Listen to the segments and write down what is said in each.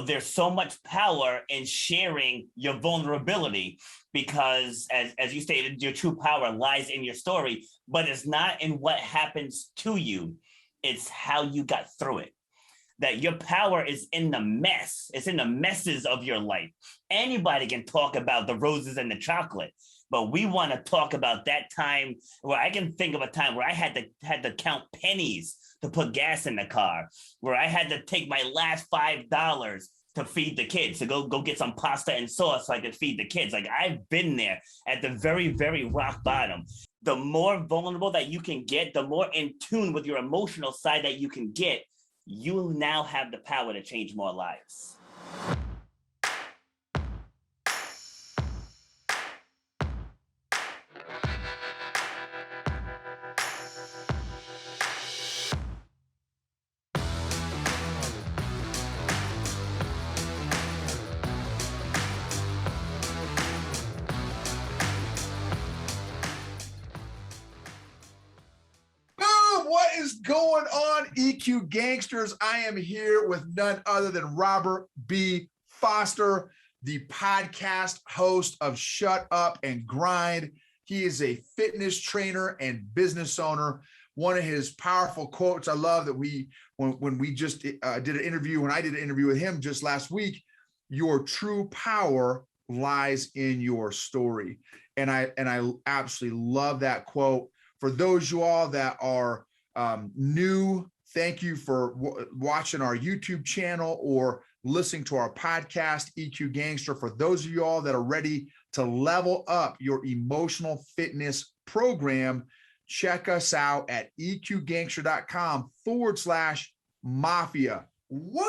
There's so much power in sharing your vulnerability because, as you stated, your true power lies in your story, but it's not in what happens to you. It's how you got through it. That your power is in the mess. It's in the messes of your life. Anybody can talk about the roses and the chocolate, but we want to talk about that time where I can think of a time where I had to count pennies to put gas in the car, where I had to take my last $5 to feed the kids, to go get some pasta and sauce so I could feed the kids. Like, I've been there at the very, very rock bottom. The more vulnerable that you can get, the more in tune with your emotional side that you can get, you now have the power to change more lives. What is going on, EQ Gangsters? I am here with none other than Robert B. Foster, the podcast host of Shut Up and Grind. He is a fitness trainer and business owner. One of his powerful quotes I love that when we just did an interview, when I did an interview with him just last week, your true power lies in your story. And I absolutely love that quote. For those of you all that are new, thank you for watching our YouTube channel or listening to our podcast, EQ Gangster. For those of you all that are ready to level up your emotional fitness program, check us out at eqgangster.com/mafia. What?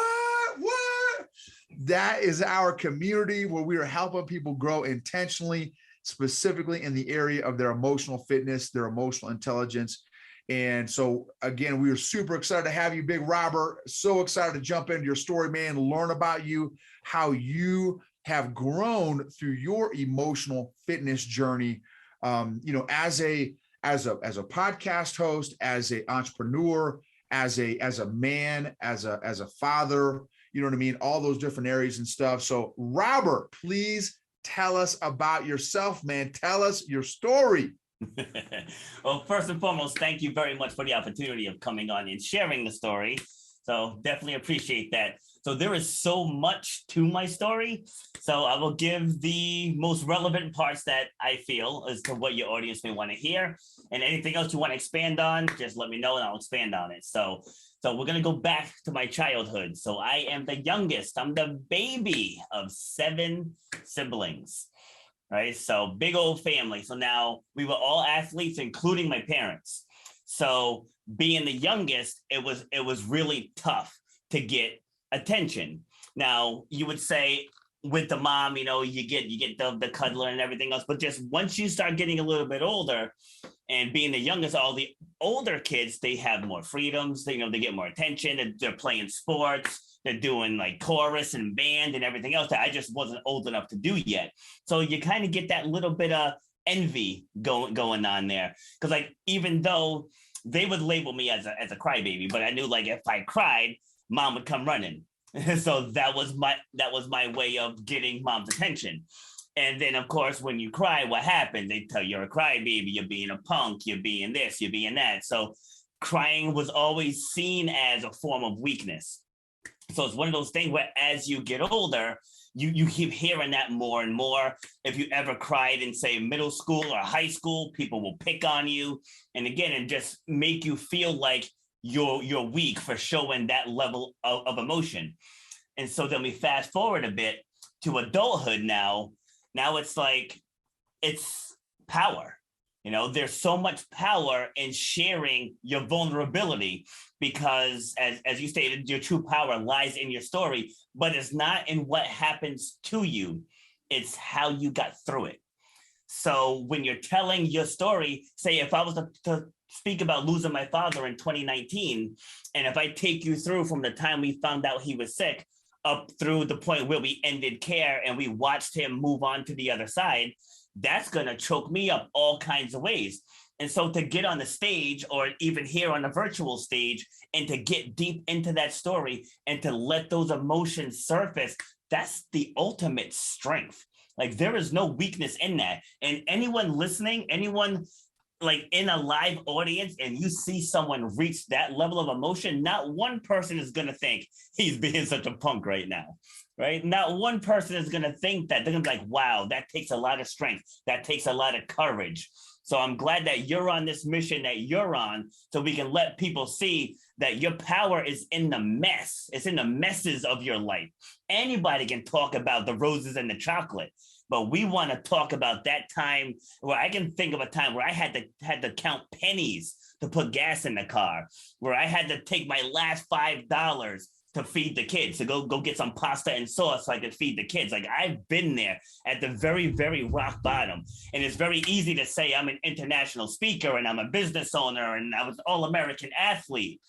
That is our community where we are helping people grow intentionally, specifically in the area of their emotional fitness, their emotional intelligence. And so, again, we are super excited to have you, Big Robert. So excited to jump into your story, man, learn about you, how you have grown through your emotional fitness journey. As a podcast host, as an entrepreneur, as a man, as a father, you know what I mean? All those different areas and stuff. So, Robert, please tell us about yourself, man. Tell us your story. Well, first and foremost, thank you very much for the opportunity of coming on and sharing the story. So definitely appreciate that. So there is so much to my story. So I will give the most relevant parts that I feel as to what your audience may want to hear. And anything else you want to expand on, just let me know and I'll expand on it. So we're going to go back to my childhood. So I am the youngest. I'm the baby of 7 siblings. Right. So big old family. So now we were all athletes, including my parents. So being the youngest, it was really tough to get attention. Now you would say with the mom, you get the cuddler and everything else. But just once you start getting a little bit older and being the youngest, all the older kids, they have more freedoms. They get more attention. They're playing sports. They're doing like chorus and band and everything else that I just wasn't old enough to do yet. So you kind of get that little bit of envy going on there. Because like, even though they would label me as a crybaby, but I knew like if I cried, mom would come running. So that was my way of getting mom's attention. And then of course, when you cry, what happens? They tell you you're a crybaby, you're being a punk, you're being this, you're being that. So crying was always seen as a form of weakness. So it's one of those things where as you get older, you keep hearing that more and more. If you ever cried in, say, middle school or high school, people will pick on you. And again, and just make you feel like you're weak for showing that level of emotion. And so then we fast forward a bit to adulthood now. Now it's like, it's power. There's so much power in sharing your vulnerability because, as you stated, your true power lies in your story, but it's not in what happens to you. It's how you got through it. So when you're telling your story, say if I was to speak about losing my father in 2019, and if I take you through from the time we found out he was sick up through the point where we ended care and we watched him move on to the other side, that's going to choke me up all kinds of ways. And so to get on the stage or even here on the virtual stage and to get deep into that story and to let those emotions surface, that's the ultimate strength. Like there is no weakness in that. And anyone listening, anyone like in a live audience and you see someone reach that level of emotion, not one person is going to think he's being such a punk right now, right? Not one person is going to think that. They're going to be like, wow, that takes a lot of strength. That takes a lot of courage. So I'm glad that you're on this mission that you're on so we can let people see that your power is in the mess. It's in the messes of your life. Anybody can talk about the roses and the chocolate, but we want to talk about that time where I can think of a time where I had to count pennies to put gas in the car, where I had to take my last $5 to feed the kids, to go get some pasta and sauce so I could feed the kids. Like I've been there at the very, very rock bottom. And it's very easy to say I'm an international speaker and I'm a business owner and I was an all-American athlete.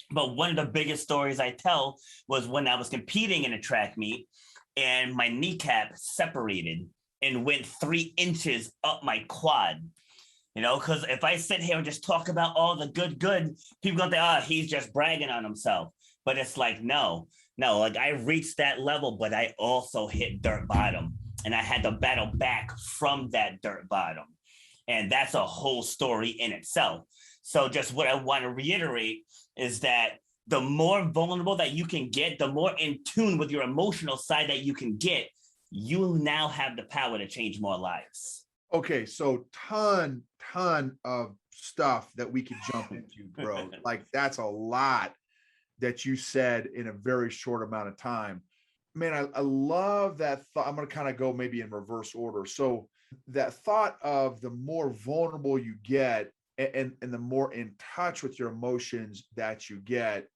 But one of the biggest stories I tell was when I was competing in a track meet and my kneecap separated and went 3 inches up my quad. You know, because if I sit here and just talk about all the good, people gonna think, oh, he's just bragging on himself. But it's like, no, like I reached that level, but I also hit dirt bottom and I had to battle back from that dirt bottom. And that's a whole story in itself. So just what I want to reiterate is that the more vulnerable that you can get, the more in tune with your emotional side that you can get, you now have the power to change more lives. Okay, so ton of stuff that we could jump into, bro. Like that's a lot that you said in a very short amount of time. Man, I love that thought. I'm going to kind of go maybe in reverse order. So that thought of the more vulnerable you get and the more in touch with your emotions that you get,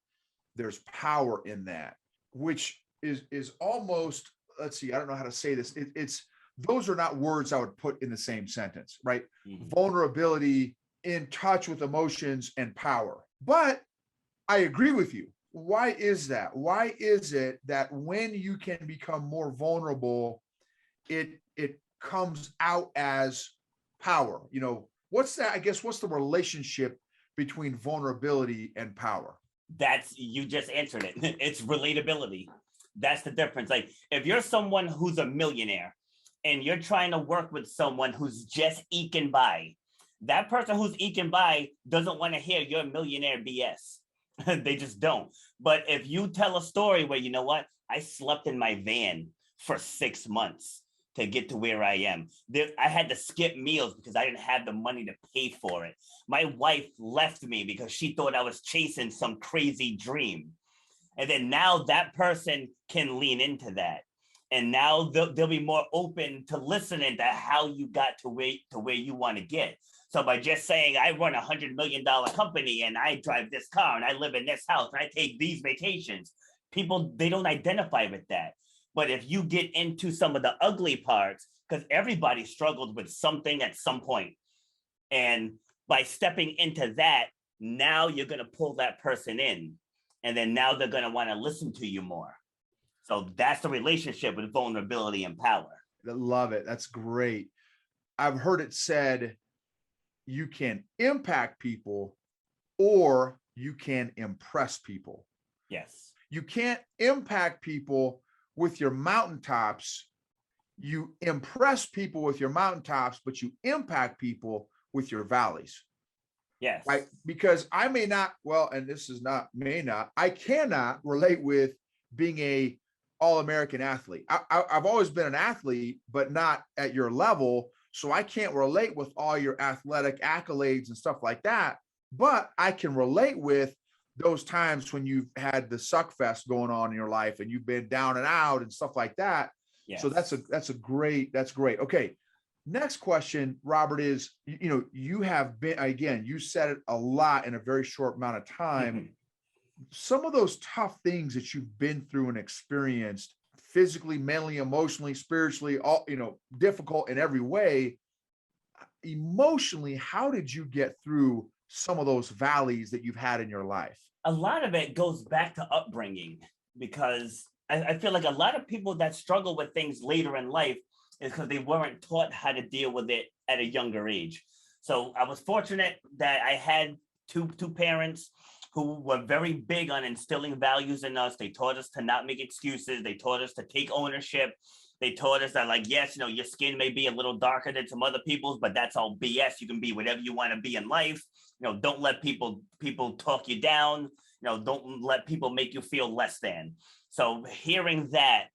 there's power in that, which is almost, let's see, I don't know how to say this. It's those are not words I would put in the same sentence, right? Mm-hmm. Vulnerability, in touch with emotions, and power. But I agree with you. Why is that? Why is it that when you can become more vulnerable, it comes out as power? You know, what's that? I guess what's the relationship between vulnerability and power? You just answered it. It's relatability. That's the difference. Like if you're someone who's a millionaire and you're trying to work with someone who's just eking by, that person who's eking by doesn't want to hear your millionaire BS. They just don't. But if you tell a story where, you know what, I slept in my van for 6 months to get to where I am. I had to skip meals because I didn't have the money to pay for it. My wife left me because she thought I was chasing some crazy dream. And then now that person can lean into that. And now they'll be more open to listening to how you got to where you want to get. So by just saying, I run $100 million company and I drive this car and I live in this house and I take these vacations, people, they don't identify with that. But if you get into some of the ugly parts, because everybody struggled with something at some point, and by stepping into that, now you're going to pull that person in. And then now they're going to want to listen to you more. So that's the relationship with vulnerability and power. I love it. That's great. I've heard it said, you can impact people or you can impress people. Yes. You can't impact people with your mountaintops. You impress people with your mountaintops, but you impact people with your valleys. Yes. Right. Because I may not, well, and this is not, may not, I cannot relate with being a all-American athlete. I've always been an athlete, but not at your level. So I can't relate with all your athletic accolades and stuff like that. But I can relate with those times when you've had the suck fest going on in your life and you've been down and out and stuff like that. Yes. So that's great. Okay. Next question, Robert, is, you know, you have been, again, you said it a lot in a very short amount of time. Mm-hmm. Some of those tough things that you've been through and experienced physically, mentally, emotionally, spiritually, all, you know, difficult in every way. Emotionally, how did you get through some of those valleys that you've had in your life? A lot of it goes back to upbringing, because I feel like a lot of people that struggle with things later in life is because they weren't taught how to deal with it at a younger age. So I was fortunate that I had two parents who were very big on instilling values in us. They taught us to not make excuses. They taught us to take ownership. They taught us that, like, yes, your skin may be a little darker than some other people's, but that's all BS. You can be whatever you want to be in life. Don't let people talk you down. Don't let people make you feel less than. So hearing that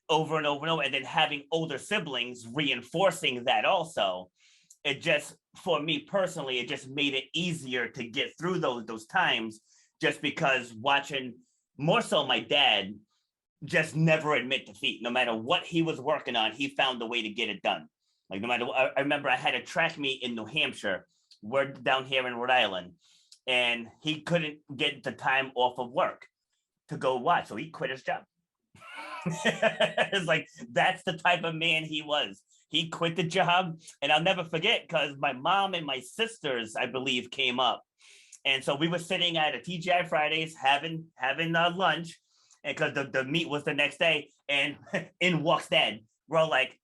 over and over and over, and then having older siblings reinforcing that also, it just, for me personally, it just made it easier to get through those times, just because watching more so my dad just never admit defeat. No matter what he was working on, he found a way to get it done. Like, no matter what, I remember I had a track meet in New Hampshire. We're down here in Rhode Island, and he couldn't get the time off of work to go watch, so he quit his job. It's like, that's the type of man he was. He quit the job, and I'll never forget, because my mom and my sisters, I believe, came up, and so we were sitting at a TGI Fridays having lunch, and because the meet was the next day, and in walks Dad. We're all like,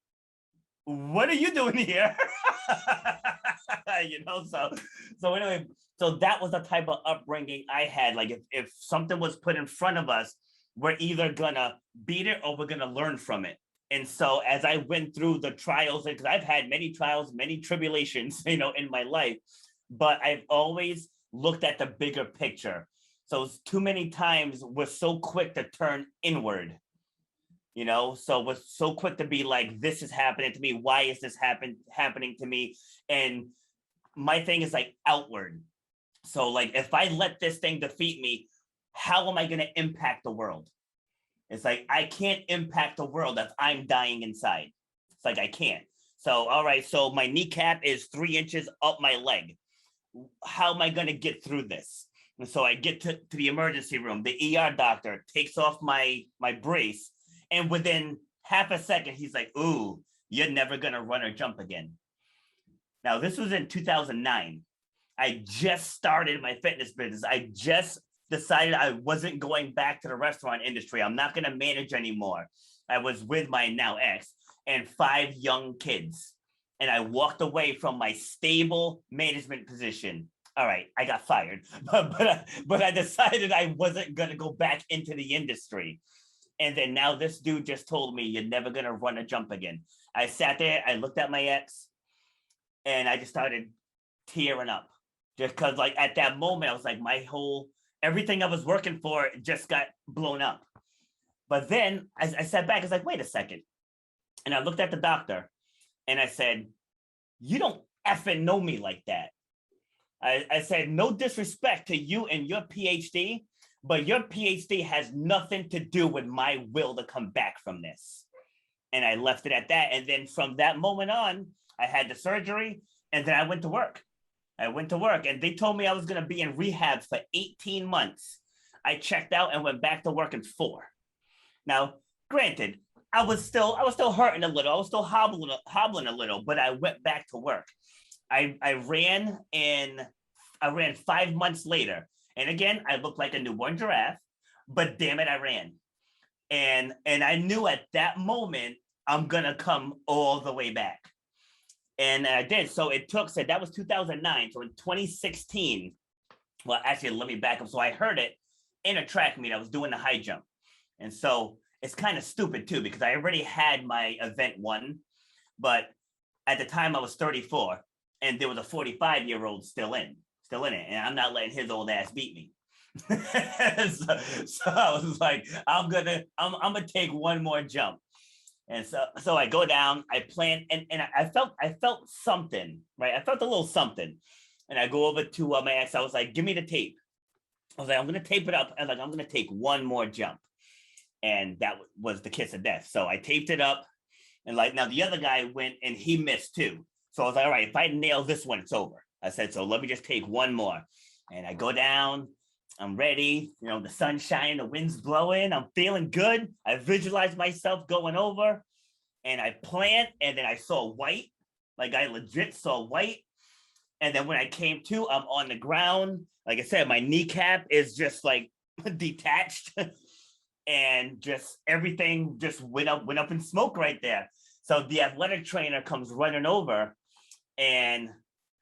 "What are you doing here?" So anyway, so that was the type of upbringing I had. Like, if something was put in front of us, we're either gonna beat it or we're gonna learn from it. And so as I went through the trials, because I've had many trials, many tribulations, in my life, but I've always looked at the bigger picture. So too many times we're so quick to turn inward, so we're so quick to be like, this is happening to me. Why is this happening to me? And my thing is like outward. So like, if I let this thing defeat me, how am I going to impact the world? It's like, I can't impact the world if I'm dying inside. It's like, I can't. So, all right, so my kneecap is 3 inches up my leg. How am I going to get through this? And so I get to the emergency room. The ER doctor takes off my brace, and within half a second, he's like, "Ooh, you're never going to run or jump again." Now, this was in 2009. I just started my fitness business. I just decided I wasn't going back to the restaurant industry. I'm not going to manage anymore. I was with my now ex and 5 young kids. And I walked away from my stable management position. All right, I got fired, but I decided I wasn't going to go back into the industry. And then now this dude just told me, "You're never going to run or jump again." I sat there, I looked at my ex, and I just started tearing up. Just because, like, at that moment, I was like, everything I was working for just got blown up. But then I sat back, I was like, wait a second. And I looked at the doctor and I said, "You don't effing know me like that." I said, "No disrespect to you and your PhD, but your PhD has nothing to do with my will to come back from this." And I left it at that. And then from that moment on, I had the surgery, and then I went to work. And they told me I was going to be in rehab for 18 months. I checked out and went back to work in 4. Now, granted, I was still hurting a little. I was still hobbling a little, but I went back to work. I ran 5 months later. And again, I looked like a newborn giraffe, but damn it, I ran. And I knew at that moment, I'm going to come all the way back. And I did. So that was 2009. So in 2016, well, actually, let me back up. So I heard it in a track meet. I was doing the high jump. And so it's kind of stupid too, because I already had my event won, but at the time I was 34 and there was a 45-year-old still in it. And I'm not letting his old ass beat me. so I was like, I'm gonna take one more jump. And so I go down, I plant, and I felt something, right? I felt a little something. And I go over to my ex. I was like, "Give me the tape." I was like, "I'm going to tape it up." And like, "I'm going to take one more jump." And that was the kiss of death. So I taped it up. And like, now the other guy went and he missed too. So I was like, all right, if I nail this one, it's over. I said, so let me just take one more. And I go down. I'm ready. The sun's shining, the wind's blowing. I'm feeling good. I visualized myself going over, and I plant, and then I saw white. Like, I legit saw white. And then when I came to, I'm on the ground. Like I said, my kneecap is just like detached, and just everything just went up in smoke right there. So the athletic trainer comes running over, and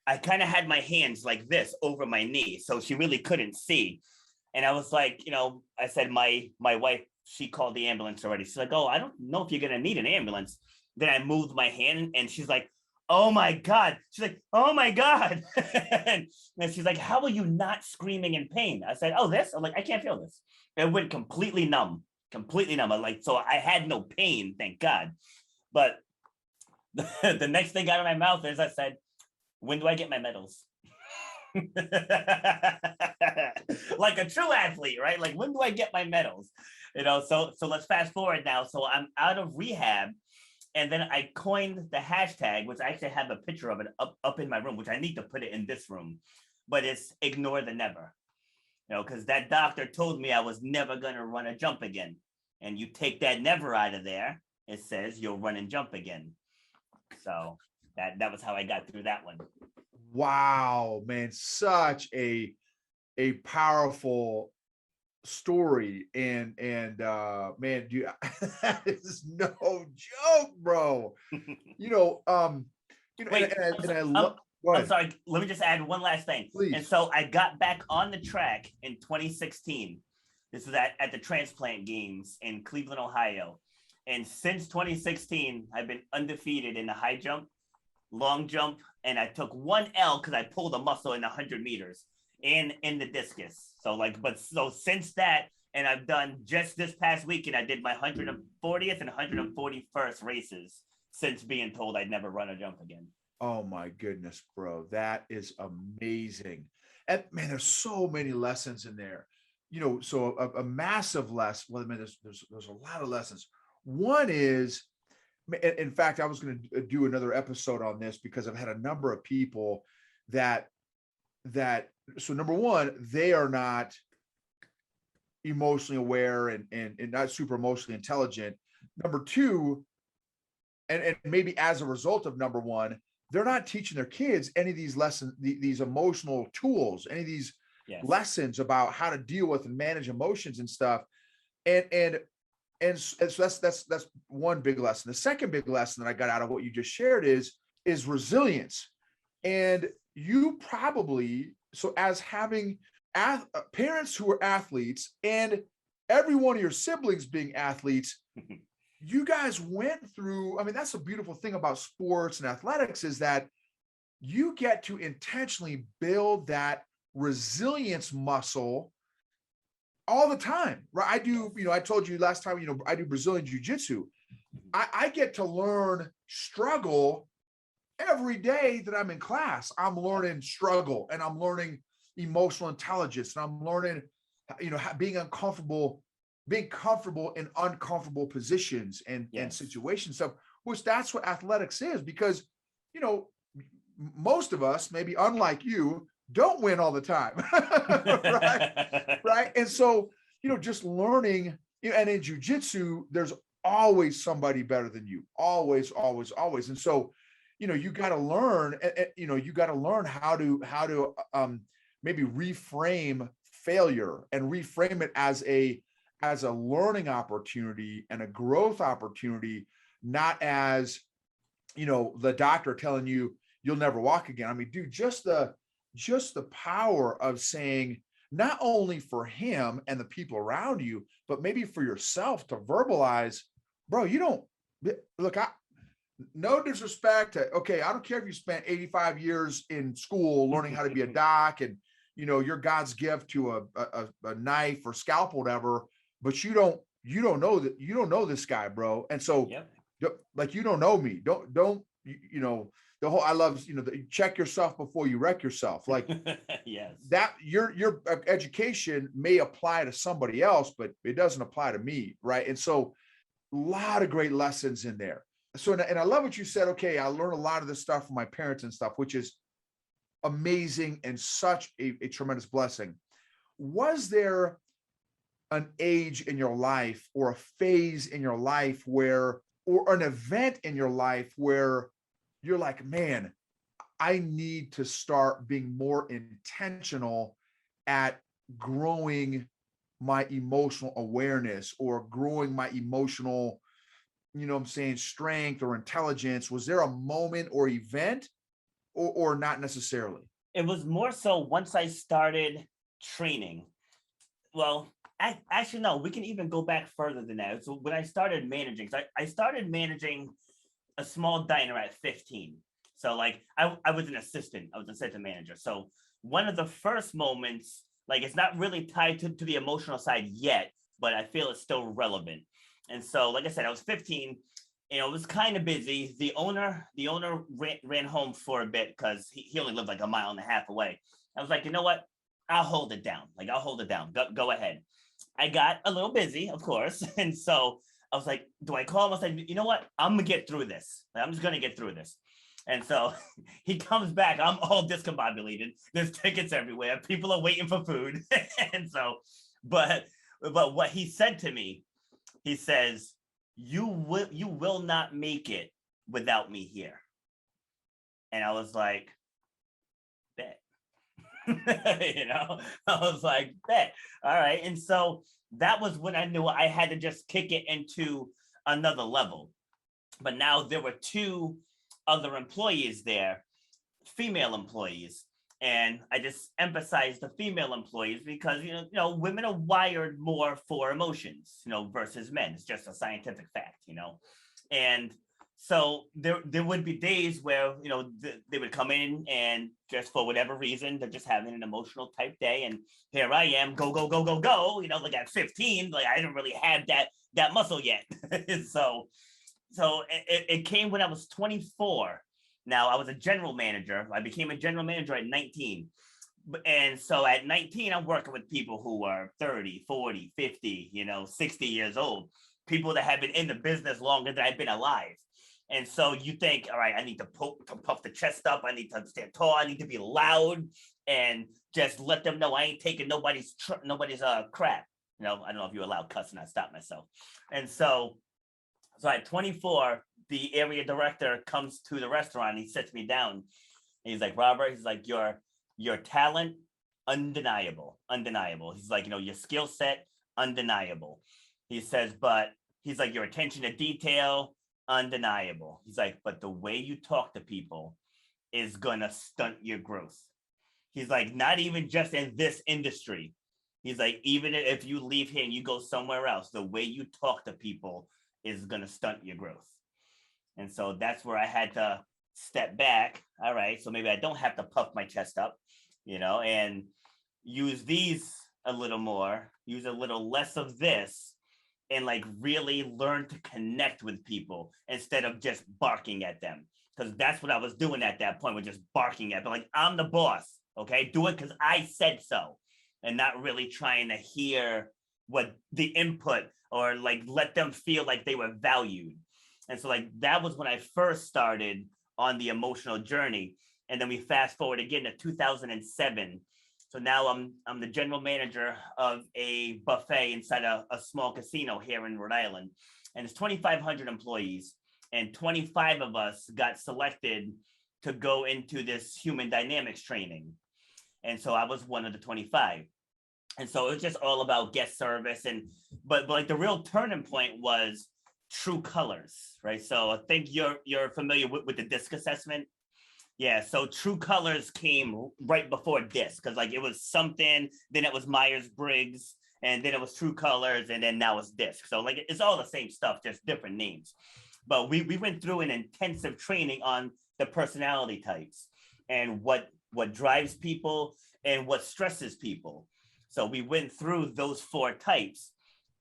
I kind of had my hands like this over my knee, so she really couldn't see. And I was like, I said, my wife, she called the ambulance already. She's like, oh, I don't know if you're gonna need an ambulance. Then I moved my hand, and she's like, oh my God. She's like, oh my God. And she's like, how are you not screaming in pain? I said, oh, this? I'm like, I can't feel this. It went completely numb, completely numb. So I had no pain, thank God. But the next thing out of my mouth is I said, when do I get my medals? Like a true athlete, right? Like, when do I get my medals? So let's fast forward now. So I'm out of rehab. And then I coined the hashtag, which I actually have a picture of it up in my room, which I need to put it in this room, but it's ignore the never, because that doctor told me I was never going to run a jump again. And you take that never out of there, it says you'll run and jump again. So that was how I got through that one. Wow, man, such a powerful story. And man, that is no joke, bro. Wait, and I love. I'm sorry. Let me just add one last thing. Please. And so I got back on the track in 2016. This was at the transplant games in Cleveland, Ohio. And since 2016, I've been undefeated in the high jump, long jump, and I took one L because I pulled a muscle in 100 meters and in the discus. So since that, and I've done just this past weekend, I did my 140th and 141st races since being told I'd never run a jump again. Oh my goodness, bro. That is amazing. And man, there's so many lessons in there. So a massive lesson. Well, I mean, there's a lot of lessons. One is, in fact, I was going to do another episode on this because I've had a number of people that so number one, they are not emotionally aware and not super emotionally intelligent. Number two, and maybe as a result of number one, they're not teaching their kids any of these lessons, these emotional tools, any of these lessons about how to deal with and manage emotions and stuff. And so that's one big lesson. The second big lesson that I got out of what you just shared is resilience. And you probably, so as having parents who are athletes and every one of your siblings being athletes, you guys went through, I mean, that's a beautiful thing about sports and athletics is that you get to intentionally build that resilience muscle all the time, right? I do, I told you last time, I do Brazilian jiu-jitsu. I get to learn struggle every day that I'm in class. I'm learning struggle and I'm learning emotional intelligence and I'm learning, being comfortable in uncomfortable positions and situations. So, which that's what athletics is, because, most of us, maybe unlike you, don't win all the time. Right. And so, just learning, and in jujitsu, there's always somebody better than you. Always, always, always. And so, you got to learn, you got to learn how to maybe reframe failure and reframe it as a learning opportunity and a growth opportunity, not as, the doctor telling you you'll never walk again. I mean, dude, just the power of saying, not only for him and the people around you, but maybe for yourself to verbalize, bro, you don't look, no disrespect to, okay, I don't care if you spent 85 years in school learning how to be a doc and, you're God's gift to a knife or scalpel, whatever, but you don't know that, you don't know this guy, bro. And so like, you don't know me. Don't, the whole, I love, check yourself before you wreck yourself. Like that your education may apply to somebody else, but it doesn't apply to me. Right. And so a lot of great lessons in there. So, and I love what you said. Okay. I learned a lot of this stuff from my parents and stuff, which is amazing and such a tremendous blessing. Was there an age in your life or a phase in your life where, or an event in your life where you're like, man, I need to start being more intentional at growing my emotional awareness or growing my emotional, strength or intelligence? Was there a moment or event or not necessarily? It was more so once I started training. Well, actually, no, we can even go back further than that. So when I started managing, I started managing a small diner at 15. So like I was an assistant, I was an assistant manager. So one of the first moments, like it's not really tied to the emotional side yet, but I feel it's still relevant. And so, like I said, I was 15. It was kind of busy. The owner ran home for a bit because he only lived like a mile and a half away. I was like, you know what? I'll hold it down. Like I'll hold it down. Go ahead. I got a little busy, of course. And so I was like, do I call him? I was like, you know what? I'm gonna get through this. I'm just gonna get through this. And so he comes back. I'm all discombobulated. There's tickets everywhere. People are waiting for food. And so, but what he said to me, he says, you will not make it without me here. And I was like, bet. I was like, bet. All right. And so that was when I knew I had to just kick it into another level. But now there were two other employees there, female employees. And I just emphasized the female employees because women are wired more for emotions, versus men. It's just a scientific fact. And so there would be days where they would come in and just for whatever reason they're just having an emotional type day, and here I am, go go go go go, like at 15, like I didn't really have that muscle yet. So it came when I was 24. Now I was a general manager. I became a general manager at 19. And so at 19, I'm working with people who are 30, 40, 50, 60 years old, people that have been in the business longer than I've been alive. And so you think, all right, I need to puff the chest up. I need to stand tall. I need to be loud and just let them know I ain't taking nobody's crap. I don't know if you're allowed cussing. I stopped myself. And so at 24, the area director comes to the restaurant. He sits me down. And he's like, Robert, he's like, your talent, undeniable. He's like, your skill set, undeniable. He says, but he's like, your attention to detail, undeniable. He's like, but the way you talk to people is gonna stunt your growth. He's like, not even just in this industry. He's like, even if you leave here and you go somewhere else, the way you talk to people is gonna stunt your growth. And so that's where I had to step back. All right, so maybe I don't have to puff my chest up, and use these a little more, use a little less of this, and like really learn to connect with people instead of just barking at them. Because that's what I was doing at that point, with just barking at them. Like, I'm the boss, okay? Do it because I said so. And not really trying to hear what the input or like let them feel like they were valued. And so like that was when I first started on the emotional journey. And then we fast forward again to 2007. So now I'm the general manager of a buffet inside a small casino here in Rhode Island. And it's 2,500 employees. And 25 of us got selected to go into this human dynamics training. And so I was one of the 25. And so it was just all about guest service. But like the real turning point was True Colors, right? So I think you're familiar with the DISC assessment. Yeah, so True Colors came right before DISC, because like it was something, then it was Myers-Briggs, and then it was True Colors, and then now it's DISC. So like it's all the same stuff, just different names. But we went through an intensive training on the personality types and what drives people and what stresses people. So we went through those 4 types,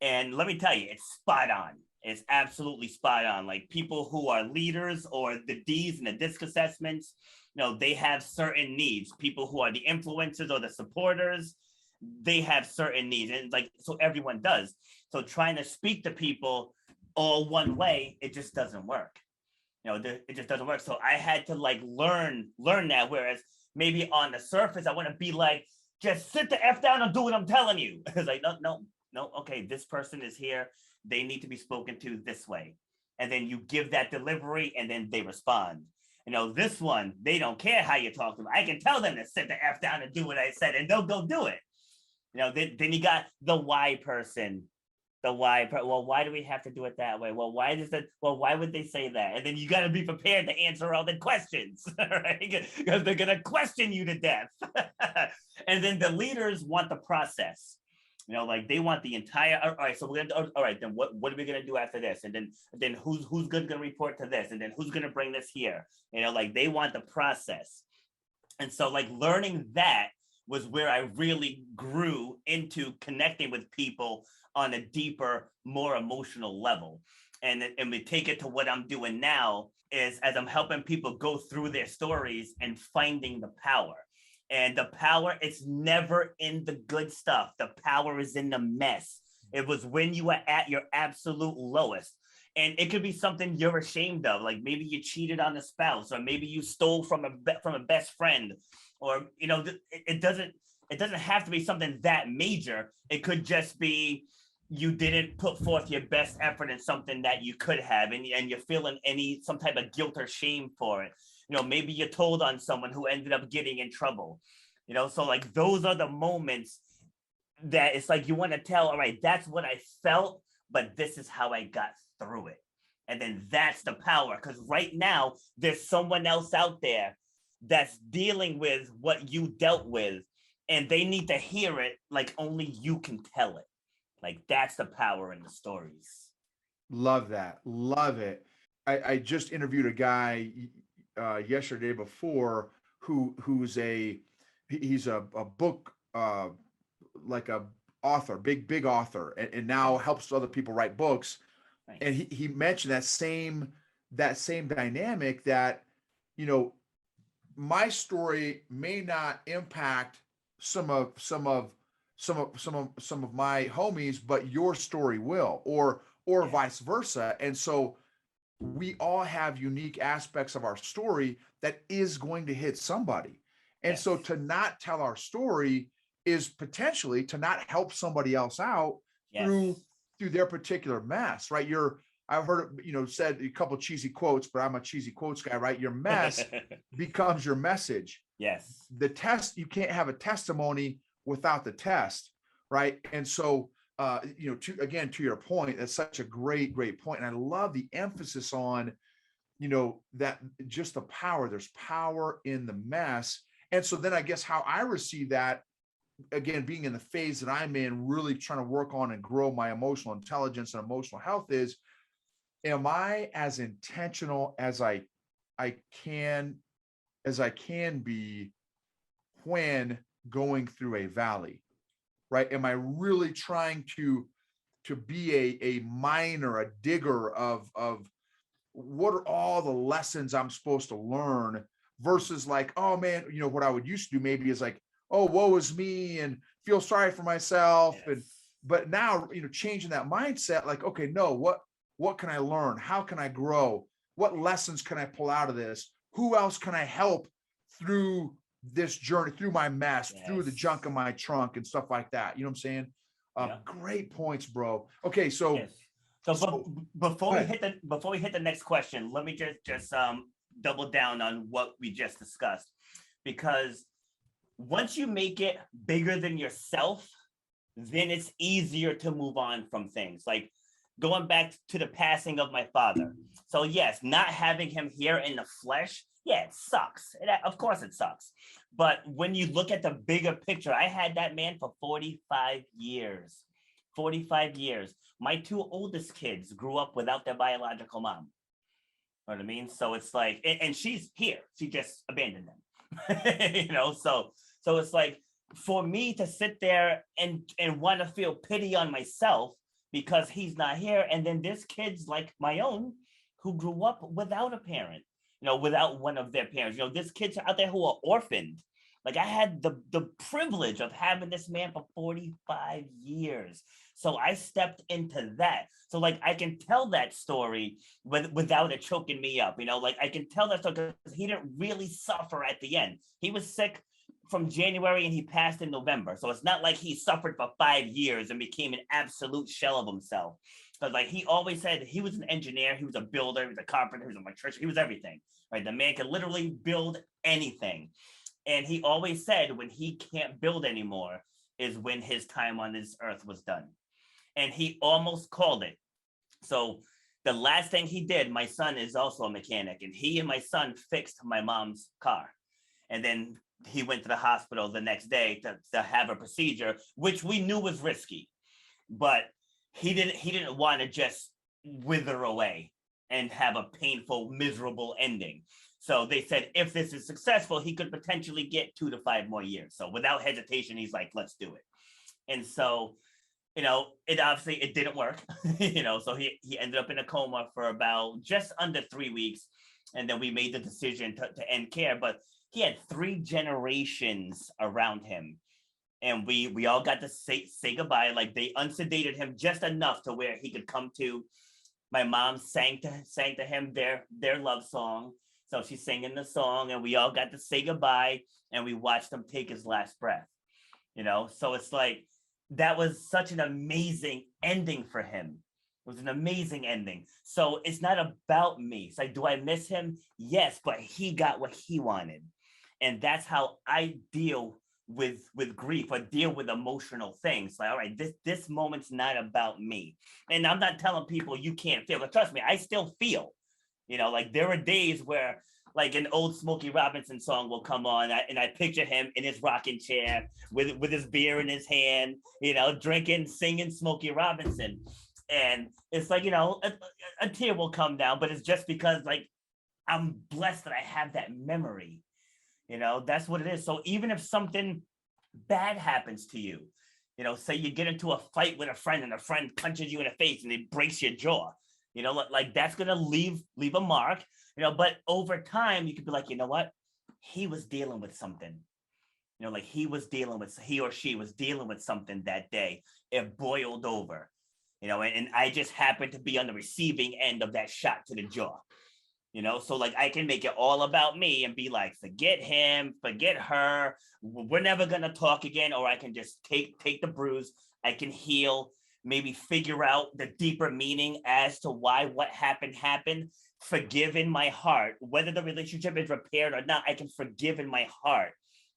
and let me tell you, it's spot on. It's absolutely spot on. Like people who are leaders or the D's and the DISC assessments, they have certain needs. People who are the influencers or the supporters, they have certain needs. And like, so everyone does. So trying to speak to people all one way, it just doesn't work. It just doesn't work. So I had to like learn that. Whereas maybe on the surface, I want to be like, just sit the F down and do what I'm telling you. It's like, no. Okay, this person is here. They need to be spoken to this way. And then you give that delivery and then they respond. This one, they don't care how you talk to them. I can tell them to sit the F down and do what I said, and they'll go do it. Then you got the Y person. the why. Well, why do we have to do it that way? Well, why does that? Well, why would they say that? And then you got to be prepared to answer all the questions, right? Because they're gonna question you to death. And then the leaders want the process. Like they want the entire. All right, so we're gonna. All right, then what are we gonna do after this? And then who's gonna report to this? And then who's gonna bring this here? Like they want the process. And so like learning that was where I really grew into connecting with people on a deeper, more emotional level. And we take it to what I'm doing now is as I'm helping people go through their stories and finding the power. And the power, it's never in the good stuff. The power is in the mess. It was when you were at your absolute lowest. And it could be something you're ashamed of, like maybe you cheated on a spouse, or maybe you stole from a best friend, or it doesn't have to be something that major. It could just be you didn't put forth your best effort in something that you could have, and you're feeling some type of guilt or shame for it. Maybe you told on someone who ended up getting in trouble. So like those are the moments that it's like you want to tell, all right, that's what I felt, but this is how I got through it. And then that's the power, because right now there's someone else out there that's dealing with what you dealt with, and they need to hear it like only you can tell it. Like that's the power in the stories. Love that. Love it. I just interviewed a guy yesterday before who's he's a book like a author, big author, and now helps other people write books. Nice. And he mentioned that same dynamic that my story may not impact some of my homies, but your story will, or yeah, vice versa. And so we all have unique aspects of our story that is going to hit somebody. And yes, so to not tell our story is potentially to not help somebody else out, yes, through their particular mess, right? I've heard it, said a couple of cheesy quotes, but I'm a cheesy quotes guy, right? Your mess becomes your message. Yes. The test, you can't have a testimony without the test, right? And so, to your point, that's such a great point. And I love the emphasis on, that just the power, there's power in the mess. And so then I guess how I receive that, again, being in the phase that I'm in, really trying to work on and grow my emotional intelligence and emotional health is, am I as intentional as I can be when going through a valley, right? Am I really trying to be a miner, a digger of what are all the lessons I'm supposed to learn, versus like, oh man, what I would used to do maybe is like, oh, woe is me, and feel sorry for myself. Yes. But now, changing that mindset, like, okay, no, what can I learn? How can I grow? What lessons can I pull out of this? Who else can I help through this journey, through my mess, yes, through the junk in my trunk and stuff like that? You know what I'm saying? Yeah. Great points, bro. Okay. So, yes. So before we hit the next question, let me just double down on what we just discussed, because once you make it bigger than yourself, then it's easier to move on from things. Like going back to the passing of my father. So yes, not having him here in the flesh, yeah, it sucks. Of course it sucks. But when you look at the bigger picture, I had that man for 45 years. 45 years. My two oldest kids grew up without their biological mom. You know what I mean? So it's like, and she's here. She just abandoned them. So it's like, for me to sit there and want to feel pity on myself because he's not here. And then there's kids like my own who grew up without a parent, without one of their parents. There's kids out there who are orphaned. Like I had the privilege of having this man for 45 years. So I stepped into that. So like I can tell that story without it choking me up. Like I can tell that story because he didn't really suffer at the end. He was sick from January and he passed in November. So it's not like he suffered for 5 years and became an absolute shell of himself. Because like he always said, he was an engineer, he was a builder, he was a carpenter, he was an electrician, he was everything. Right? The man could literally build anything. And he always said when he can't build anymore is when his time on this earth was done. and he almost called it. So the last thing he did, my son is also a mechanic, and he and my son fixed my mom's car. And then he went to the hospital the next day to have a procedure, which we knew was risky, but he didn't want to just wither away and have a painful, miserable ending. So they said, if this is successful, he could potentially get 2 to 5 more years. So without hesitation, he's like, let's do it. And so, it obviously, it didn't work, so he ended up in a coma for about just under 3 weeks. And then we made the decision to end care, but he had 3 generations around him. And we all got to say goodbye. Like, they unsedated him just enough to where he could come to. My mom sang to him their love song. So she's singing the song, and we all got to say goodbye, and we watched him take his last breath. So it's like, that was such an amazing ending for him. It was an amazing ending. So it's not about me. It's like, do I miss him? Yes, but he got what he wanted. And that's how I deal with grief, or deal with emotional things. Like, all right, this moment's not about me. And I'm not telling people you can't feel, but trust me, I still feel. Like, there are days where, like, an old Smokey Robinson song will come on, and I picture him in his rocking chair with his beer in his hand, drinking, singing Smokey Robinson. And it's like, a tear will come down, but it's just because, like, I'm blessed that I have that memory. That's what it is. So even if something bad happens to you, say you get into a fight with a friend and a friend punches you in the face and it breaks your jaw, like, that's going to leave a mark, but over time you could be like, you know what? He was dealing with something, like, he or she was dealing with something that day. It boiled over, and I just happened to be on the receiving end of that shot to the jaw. So, like, I can make it all about me and be like, forget him, forget her, we're never gonna talk again. Or I can just take the bruise, I can heal, maybe figure out the deeper meaning as to why what happened, forgive in my heart. Whether the relationship is repaired or not, I can forgive in my heart,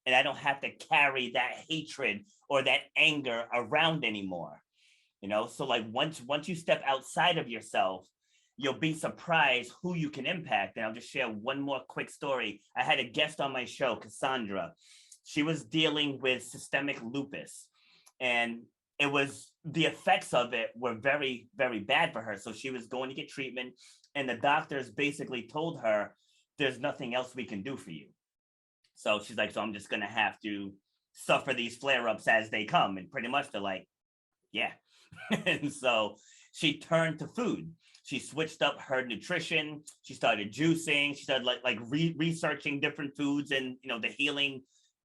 and I don't have to carry that hatred or that anger around anymore. So, like, once you step outside of yourself, you'll be surprised who you can impact. And I'll just share one more quick story. I had a guest on my show, Cassandra. She was dealing with systemic lupus, and the effects of it were very, very bad for her. So she was going to get treatment, and the doctors basically told her, there's nothing else we can do for you. So she's like, so I'm just going to have to suffer these flare-ups as they come. And pretty much they're like, yeah. And so she turned to food. She switched up her nutrition. She started juicing. She started researching different foods and, the healing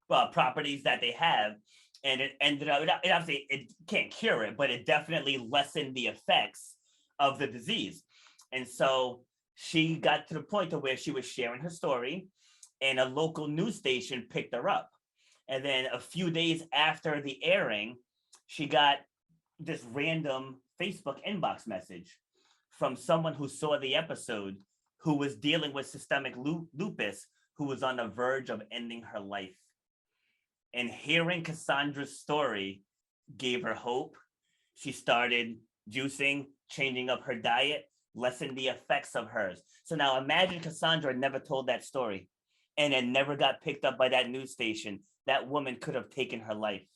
properties that they have. And it ended up, it obviously, it can't cure it, but it definitely lessened the effects of the disease. And so she got to the point to where she was sharing her story, and a local news station picked her up. And then a few days after the airing, she got this random Facebook inbox message from someone who saw the episode, who was dealing with systemic lupus, who was on the verge of ending her life. And hearing Cassandra's story gave her hope. She started juicing, changing up her diet, lessened the effects of hers. So now imagine Cassandra never told that story and it never got picked up by that news station. That woman could have taken her life.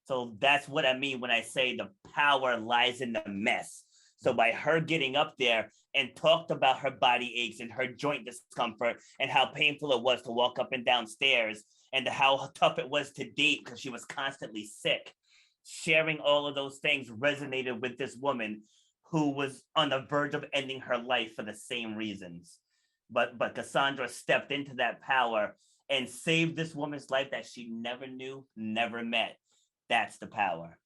So that's what I mean when I say the power lies in the mess. So by her getting up there and talked about her body aches and her joint discomfort and how painful it was to walk up and down stairs and how tough it was to date because she was constantly sick, sharing all of those things resonated with this woman who was on the verge of ending her life for the same reasons. But Cassandra stepped into that power and saved this woman's life that she never knew, never met. That's the power.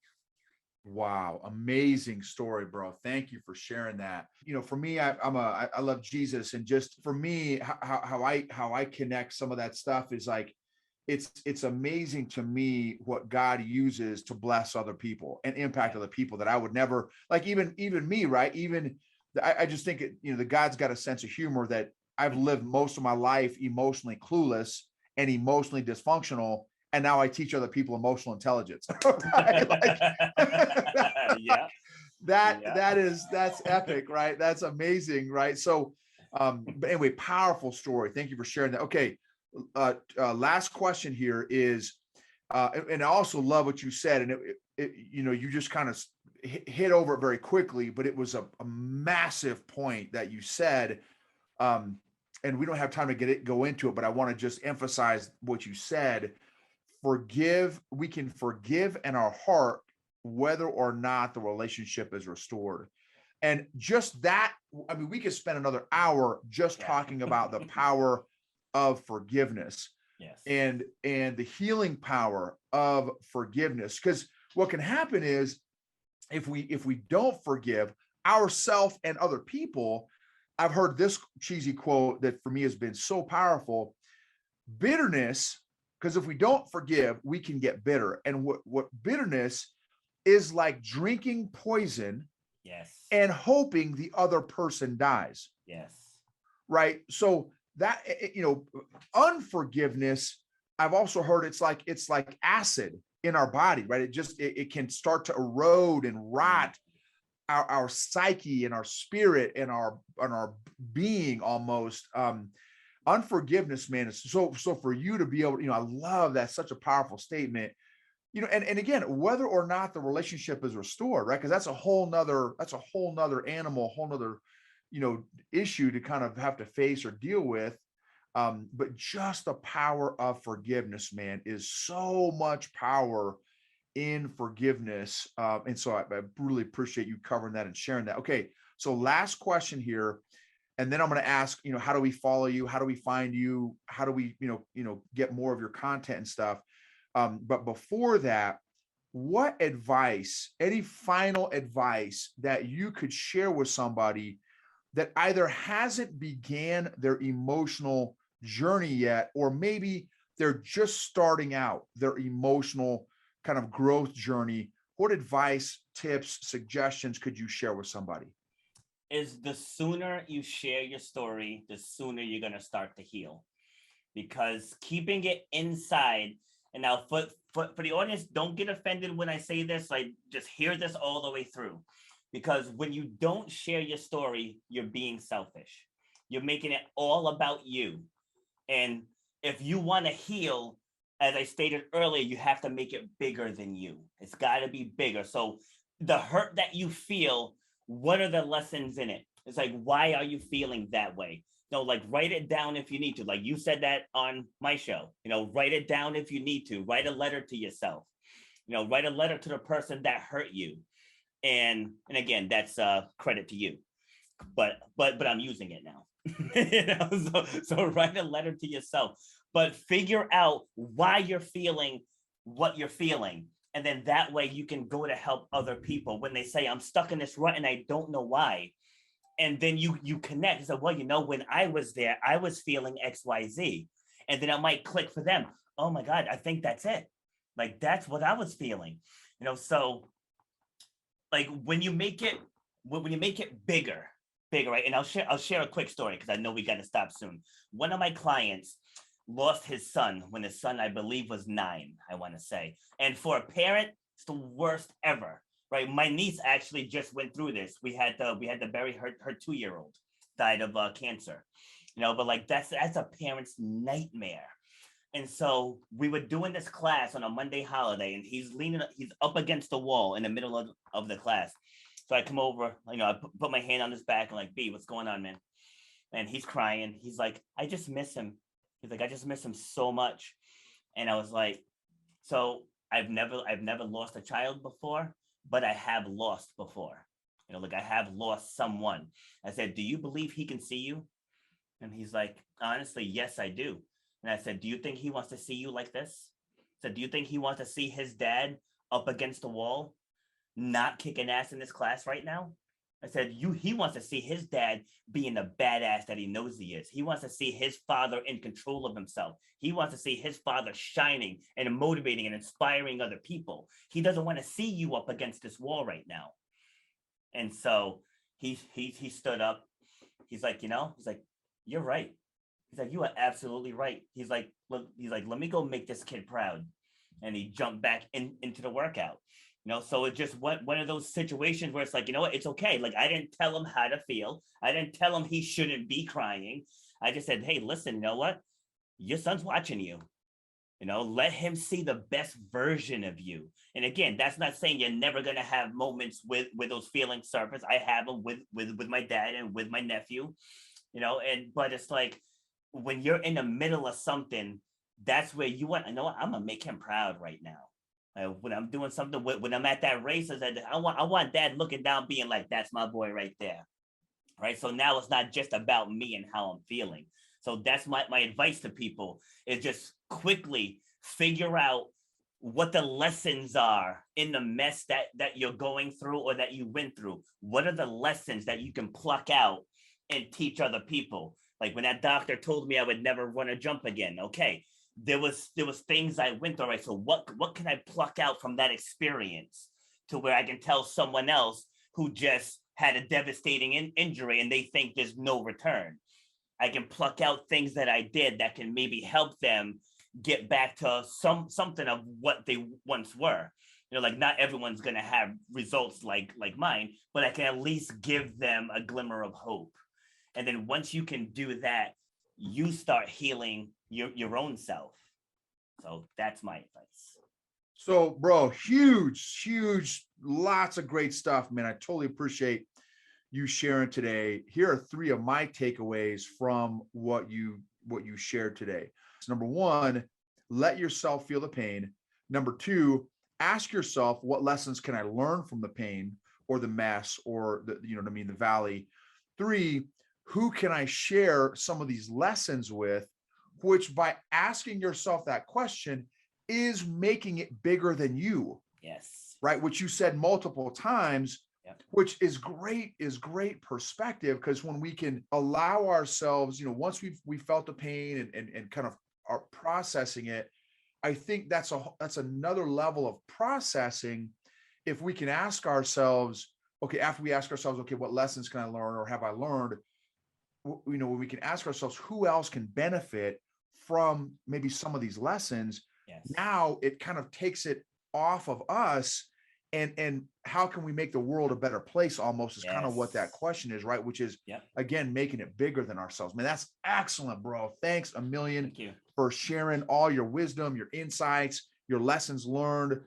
Wow, amazing story, bro. Thank you for sharing that. For me, I love Jesus, and just for me, how I connect some of that stuff is like, it's amazing to me what God uses to bless other people and impact other people that I would never, like, even me, right? I just think the God's got a sense of humor that I've lived most of my life emotionally clueless and emotionally dysfunctional. And now I teach other people emotional intelligence. Right? Yeah. That's epic, right? That's amazing, right? So, but anyway, powerful story. Thank you for sharing that. Okay, last question here is, and I also love what you said, and you just kind of hit over it very quickly, but it was a massive point that you said, and we don't have time to go into it, but I want to just emphasize what you said. We can forgive in our heart whether or not the relationship is restored. And just that, I mean, we could spend another hour just talking about the power of forgiveness. Yes. And the healing power of forgiveness. Because what can happen is if we don't forgive ourselves and other people, I've heard this cheesy quote that for me has been so powerful. Bitterness, because if we don't forgive, we can get bitter. And what bitterness is like drinking poison, yes, and hoping the other person dies. Yes. Right. So that, unforgiveness, I've also heard it's like acid in our body, right? It can start to erode and rot our psyche and our spirit and our being almost. Unforgiveness, man, is so for you to be able, I love that. Such a powerful statement. And again, whether or not the relationship is restored, right? Because that's a whole nother animal, whole nother, issue to kind of have to face or deal with. But just the power of forgiveness, man, is so much power in forgiveness. And so I really appreciate you covering that and sharing that. Okay. So last question here. And then I'm going to ask, how do we follow you? How do we find you? How do we, get more of your content and stuff? But before that, what advice, any final advice that you could share with somebody that either hasn't began their emotional journey yet, or maybe they're just starting out their emotional kind of growth journey? What advice, tips, suggestions could you share with somebody? Is the sooner you share your story, the sooner you're going to start to heal. Because keeping it inside, and now for the audience, don't get offended when I say this, like just hear this all the way through. Because when you don't share your story, you're being selfish. You're making it all about you. And if you want to heal, as I stated earlier, you have to make it bigger than you. It's got to be bigger. So the hurt that you feel, what are the lessons in it? It's like, why are you feeling that way? Like write it down if you need to. Like you said that on my show, write it down if you need to. Write a letter to yourself. Write a letter to the person that hurt you. And again, that's credit to you. But I'm using it now. So write a letter to yourself. But figure out why you're feeling what you're feeling. And then that way you can go to help other people when they say, I'm stuck in this rut and I don't know why. And then you connect. So, well, when I was there, I was feeling XYZ. And then it might click for them. Oh my God, I think that's it. Like, that's what I was feeling. So like when you make it bigger, right? And I'll share a quick story because I know we got to stop soon. One of my clients lost his son when his son, I believe, was 9, I want to say. And for a parent, it's the worst ever. Right, my niece actually just went through this. We had to bury her 2-year-old, died of cancer, But like that's a parent's nightmare. And so we were doing this class on a Monday holiday, and he's up against the wall in the middle of the class. So I come over, I put my hand on his back and like, B, what's going on, man? And he's crying. He's like, I just miss him. He's like, I just miss him so much. And I was like, so I've never lost a child before, but I have lost before. Like I have lost someone. I said, do you believe he can see you? And he's like, honestly, yes, I do. And I said, do you think he wants to see you like this? I said, do you think he wants to see his dad up against the wall, not kicking ass in this class right now? I said, he wants to see his dad being the badass that he knows he is. He wants to see his father in control of himself. He wants to see his father shining and motivating and inspiring other people. He doesn't want to see you up against this wall right now. And so he stood up. He's like, you're right. He's like, you are absolutely right. He's like, let me go make this kid proud. And he jumped back into the workout. So it's just one of those situations where it's like, you know what, it's okay. Like, I didn't tell him how to feel. I didn't tell him he shouldn't be crying. I just said, hey, listen, you know what? Your son's watching you. Let him see the best version of you. And again, that's not saying you're never going to have moments with those feelings surface. I have them with my dad and with my nephew, but it's like when you're in the middle of something, that's where you want, I'm gonna make him proud right now. When I'm doing something, when I'm at that race, I want dad looking down, being like, that's my boy right there. Right. So now it's not just about me and how I'm feeling. So that's my advice to people, is just quickly figure out what the lessons are in the mess that you're going through or that you went through. What are the lessons that you can pluck out and teach other people? Like when that doctor told me I would never run or jump again. Okay, there was things I went through. Right. So what can I pluck out from that experience to where I can tell someone else who just had a devastating injury and they think there's no return? I can pluck out things that I did that can maybe help them get back to something of what they once were. Like not everyone's gonna have results like mine, but I can at least give them a glimmer of hope. And then once you can do that, you start healing your own self. So that's my advice. So, bro, huge, lots of great stuff, man. I totally appreciate you sharing today. Here are 3 of my takeaways from what you shared today. So number 1, let yourself feel the pain. Number 2, ask yourself, what lessons can I learn from the pain or the mess or the valley? 3, who can I share some of these lessons with? Which, by asking yourself that question, is making it bigger than you. Yes. Right. Which you said multiple times. Yep. Which is great perspective, because when we can allow ourselves, once we felt the pain and kind of are processing it, I think that's another level of processing. If we can ask ourselves, okay, after we ask ourselves, okay, what lessons can I learn or have I learned? When we can ask ourselves, who else can benefit from maybe some of these lessons? Yes. Now it kind of takes it off of us, and how can we make the world a better place, almost, is kind of what that question is, right? Which is, again, making it bigger than ourselves. Man, that's excellent, bro. Thanks a million. Thank you for sharing all your wisdom, your insights, your lessons learned.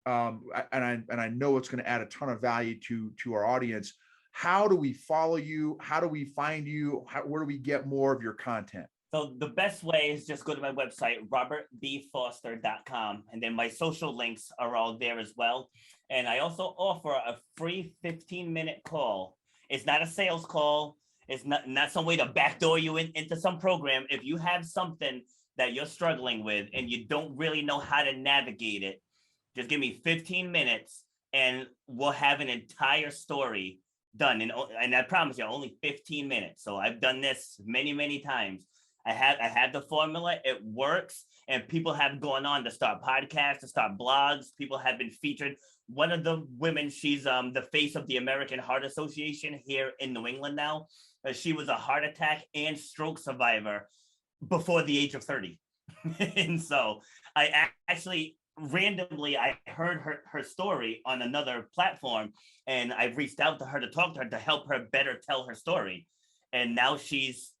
And I know it's going to add a ton of value to our audience. How do we follow you? How do we find you? Where do we get more of your content? So the best way is just go to my website, robertbfoster.com. And then my social links are all there as well. And I also offer a free 15-minute call. It's not a sales call. It's not some way to backdoor you into some program. If you have something that you're struggling with and you don't really know how to navigate it, just give me 15 minutes and we'll have an entire story done. And I promise you, only 15 minutes. So I've done this many, many times. I have the formula. It works. And people have gone on to start podcasts, to start blogs. People have been featured. One of the women, she's the face of the American Heart Association here in New England now. She was a heart attack and stroke survivor before the age of 30. And so I actually randomly, I heard her story on another platform, and I reached out to her to talk to her to help her better tell her story. And now she's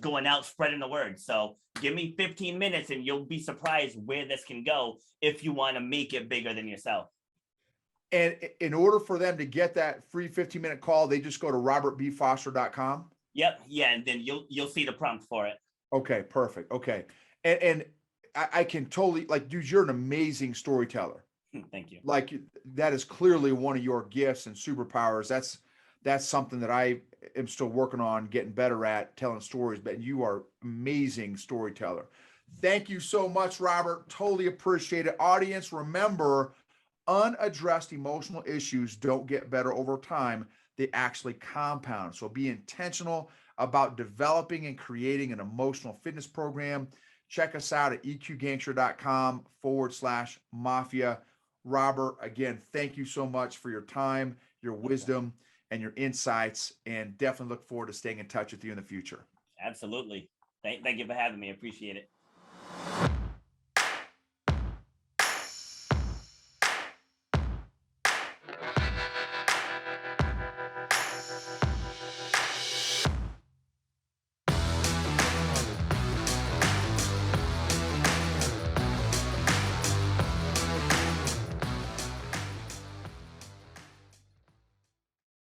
going out spreading the word. So give me 15 minutes and you'll be surprised where this can go if you want to make it bigger than yourself. And in order for them to get that free 15-minute call, they just go to robertbfoster.com. Yep. Yeah. And then you'll see the prompt for it. Okay, perfect. Okay. And I can totally, like, dude, you're an amazing storyteller. Thank you. Like, that is clearly one of your gifts and superpowers. That's something that I am still working on getting better at, telling stories, but you are amazing storyteller. Thank you so much, Robert. Totally appreciate it. Audience, remember, unaddressed emotional issues don't get better over time. They actually compound. So be intentional about developing and creating an emotional fitness program. Check us out at eqgangster.com/mafia. Robert, again, thank you so much for your time, your wisdom, and your insights, and definitely look forward to staying in touch with you in the future. Absolutely. Thank you for having me. I appreciate it.